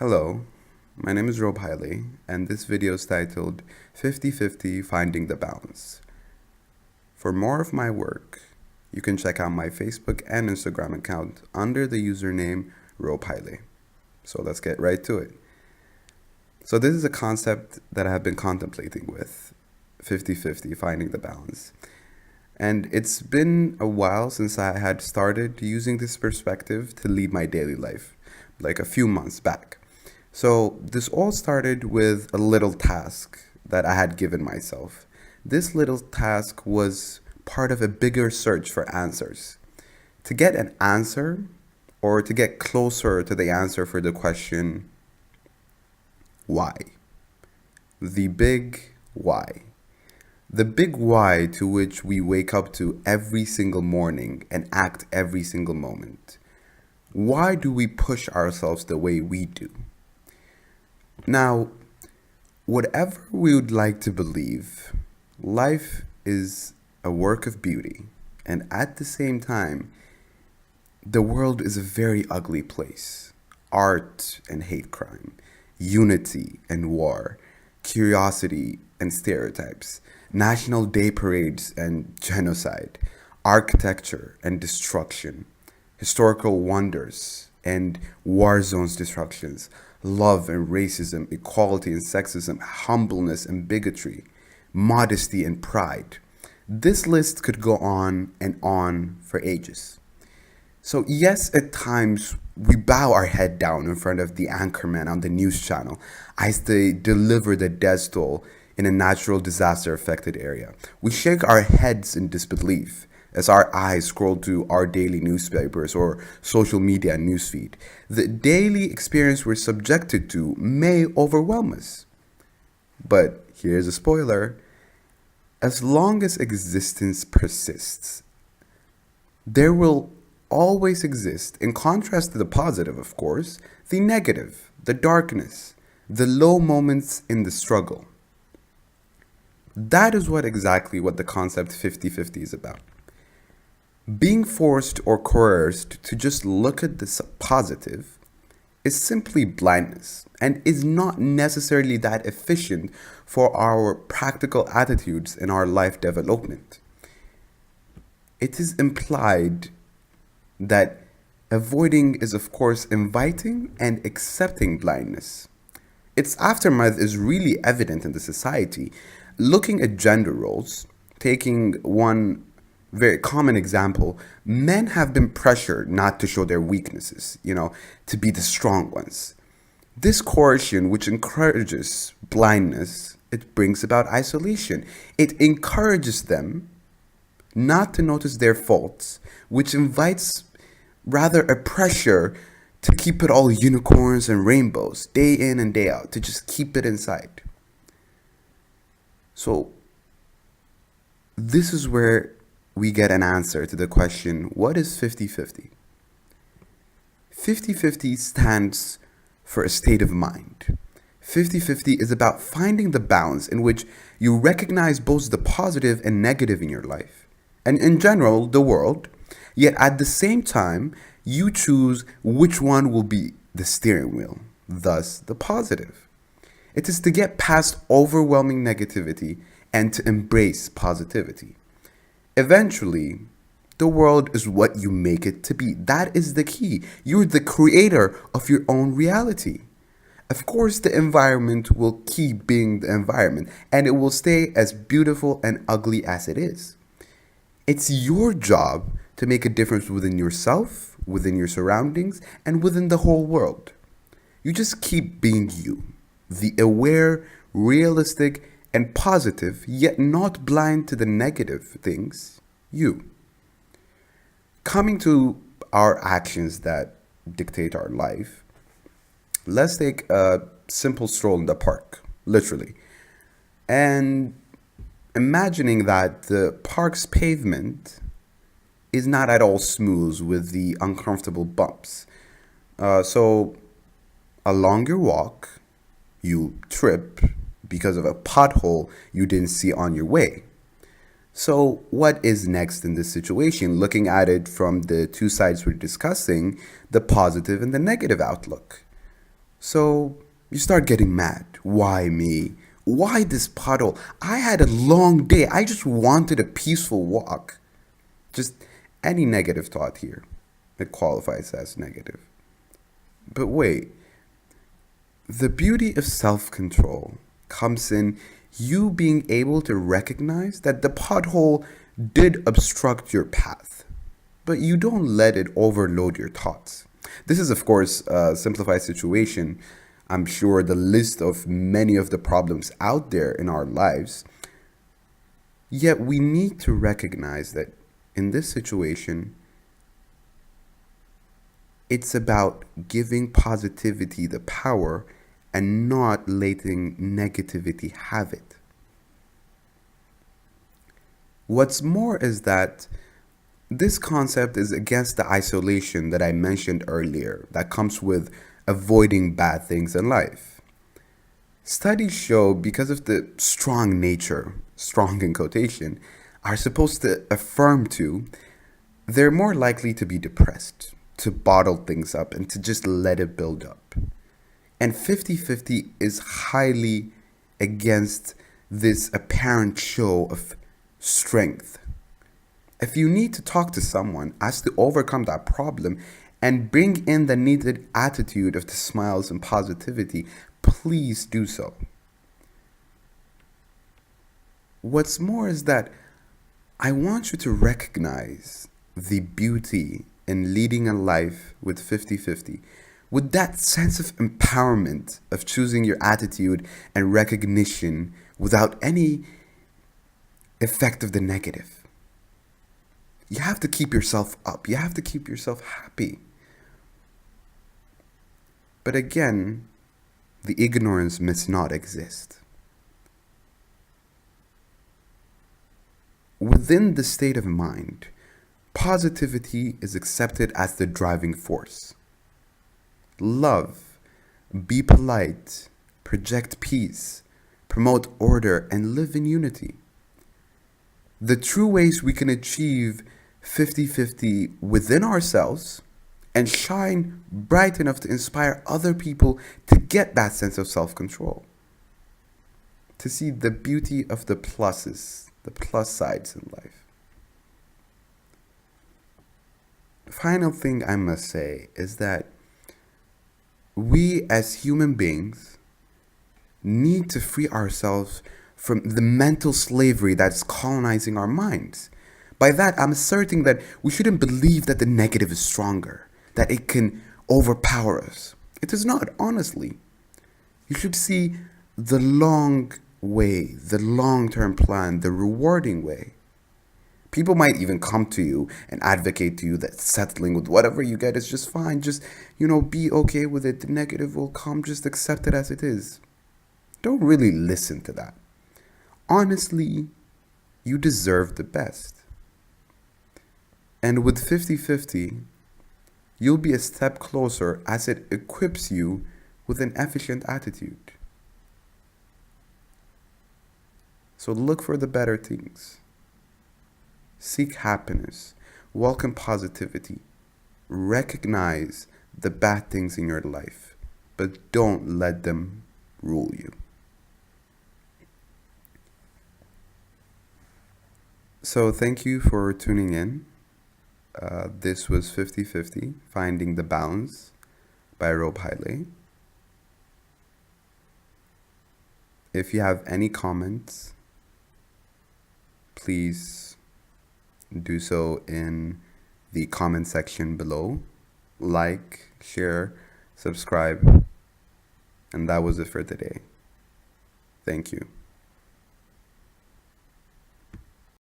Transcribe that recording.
Hello, my name is Rob Hiley, and this video is titled 50/50 Finding the Balance. For more of my work, you can check out my Facebook and Instagram account under the username Rob Hiley. So let's get right to it. So this is a concept that I have been contemplating with 50/50 Finding the Balance. And it's been a while since I had started using this perspective to lead my daily life, like a few months back. So this all started with a little task that I had given myself. This little task was part of a bigger search for answers. To get an answer, or to get closer to the answer for the question, why? The big why. The big why to which we wake up to every single morning and act every single moment. Why do we push ourselves the way we do? Now, whatever we would like to believe, life is a work of beauty, and at the same time, the world is a very ugly place. Art and hate crime, unity and war, curiosity and stereotypes, national day parades and genocide, architecture and destruction, historical wonders and war zones destructions, love and racism, equality and sexism, humbleness and bigotry, modesty and pride. This list could go on and on for ages. So, yes, at times we bow our head down in front of the anchorman on the news channel as they deliver the death toll in a natural disaster affected area. We shake our heads in disbelief as our eyes scroll through our daily newspapers or social media newsfeed. The daily experience we're subjected to may overwhelm us. But here's a spoiler: as long as existence persists, there will always exist, in contrast to the positive, of course, the negative, the darkness, the low moments in the struggle. That is what the concept 50/50 is about. Being forced or coerced to just look at the positive is simply blindness and is not necessarily that efficient for our practical attitudes in our life development. It is implied that avoiding is, of course, inviting and accepting blindness. Its aftermath is really evident in the society. Looking at gender roles, taking one very common example, men have been pressured not to show their weaknesses, to be the strong ones. This coercion, which encourages blindness, it brings about isolation. It encourages them not to notice their faults, which invites rather a pressure to keep it all unicorns and rainbows, day in and day out, to just keep it inside. So, this is where we get an answer to the question, what is 50/50? 50/50 stands for a state of mind. 50/50 is about finding the balance in which you recognize both the positive and negative in your life, and in general, the world, yet at the same time, you choose which one will be the steering wheel, thus the positive. It is to get past overwhelming negativity and to embrace positivity. Eventually, the world is what you make it to be. That is the key. You're the creator of your own reality. Of course, the environment will keep being the environment, and it will stay as beautiful and ugly as it is. It's your job to make a difference within yourself, within your surroundings, and within the whole world. You just keep being you, the aware, realistic, and positive, yet not blind to the negative things, you. Coming to our actions that dictate our life, let's take a simple stroll in the park, literally, and imagining that the park's pavement is not at all smooth with the uncomfortable bumps. So along your walk, you trip because of a pothole you didn't see on your way. So what is next in this situation? Looking at it from the two sides we're discussing, the positive and the negative outlook. So you start getting mad. Why me? Why this puddle? I had a long day. I just wanted a peaceful walk. Just any negative thought here. It qualifies as negative. But wait, the beauty of self control comes in you being able to recognize that the pothole did obstruct your path, but you don't let it overload your thoughts. This is, of course, a simplified situation. I'm sure the list of many of the problems out there in our lives. Yet we need to recognize that in this situation, it's about giving positivity the power and not letting negativity have it. What's more is that this concept is against the isolation that I mentioned earlier that comes with avoiding bad things in life. Studies show because of the strong nature, strong in quotation, are supposed to affirm to, they're more likely to be depressed, to bottle things up, and to just let it build up. And 50-50 is highly against this apparent show of strength. If you need to talk to someone as to overcome that problem and bring in the needed attitude of the smiles and positivity, please do so. What's more is that I want you to recognize the beauty in leading a life with 50-50, with that sense of empowerment of choosing your attitude and recognition without any effect of the negative. You have to keep yourself up. You have to keep yourself happy. But again, the ignorance must not exist. Within the state of mind, positivity is accepted as the driving force. Love, be polite, project peace, promote order, and live in unity. The true ways we can achieve 50-50 within ourselves and shine bright enough to inspire other people to get that sense of self-control, to see the beauty of the pluses, the plus sides in life. Final thing I must say is that we as human beings need to free ourselves from the mental slavery that's colonizing our minds. By that, I'm asserting that we shouldn't believe that the negative is stronger, that it can overpower us. It is not, honestly. You should see the long way, the long-term plan, the rewarding way. People might even come to you and advocate to you that settling with whatever you get is just fine. Just, be okay with it. The negative will come. Just accept it as it is. Don't really listen to that. Honestly, you deserve the best. And with 50-50, you'll be a step closer as it equips you with an efficient attitude. So look for the better things. Seek happiness. Welcome positivity. Recognize the bad things in your life, but don't let them rule you. So thank you for tuning in. This was 50-50, Finding the Balance by Rob Haile. If you have any comments, please do so in the comment section below. Like, share, subscribe. And that was it for today. Thank you.